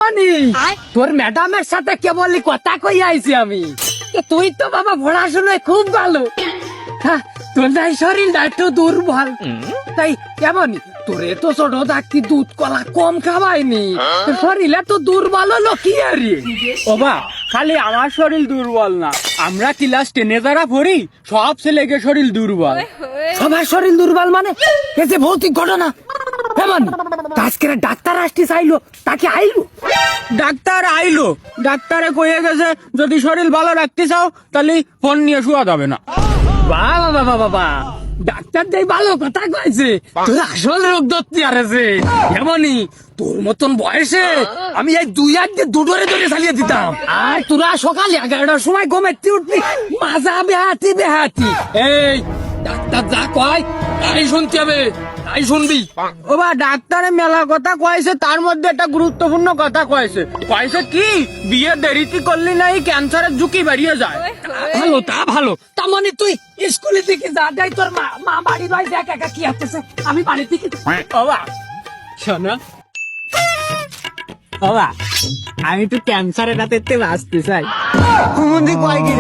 আনি তোর ম্যাডামের সাথে কেবলই কথা কই আইছি আমি। তুই তো বাবা পড়াশোনায় খুব ভালো, হ্যাঁ, তোর নাই শরীরটা একটু দুর্বল, তাই কেমনই তোরে তো ছোট থাকতি দুধ কলা কম খাওয়াইনি, তোর শরীরে তো দুর্বল হলো কি আরে? ও বা খালি আমার শরীর দুর্বল না, আমরা ক্লাস 10-এ যারা পড়ি সব ছেলেকে শরীর দুর্বল। সবার শরীর দুর্বল মানে এই যে ভৌতিক ঘটনা কেমন? আজকে ডাক্তার আসতে চাইলো, তাকে আইলো? ডাক্তার আইলো, ডাক্তারে কয়ে গেছে যদি শরীর ভালো রাখতে চাও তাহলে ফোন নিয়ে শোয়া যাবে না। বাবা বাবা বাবা, ডাক্তার দেই ভালো কথা কইছে, তোর আসল রোগ ধরতে আরেছে। এমনই তোর মতন বয়সে আমি এই দুই হাত দিয়ে দুটোরে ধরে চালিয়ে দিতাম, আর তোরা সকালে 11টার সময় ঘুমাতে উঠবি মাজা বেহাতি বেহাতি। এই ডাক্তার যা কয় তাই শুনতে হবে, তাই শুনবি। ও বা ডাক্তারে মেলা কথা কয়েছে, তার মধ্যে একটা গুরুত্বপূর্ণ কথা কয়েছে। কয়েছে কি বিয়ে দেরিতে করলে নাই ক্যান্সারের ঝুঁকি বাড়িয়ে যায়। ভালো তা ভালো, তা মানে তুই স্কুলে থেকে যা যাই, তোর মা বাড়ি নয় দেখ একা কি আসতেছে, আমি বাড়ি থেকে। ও বা শোনো, ও বা আমি তো ক্যান্সারের রাতে বাঁচতে চাই। কয় কি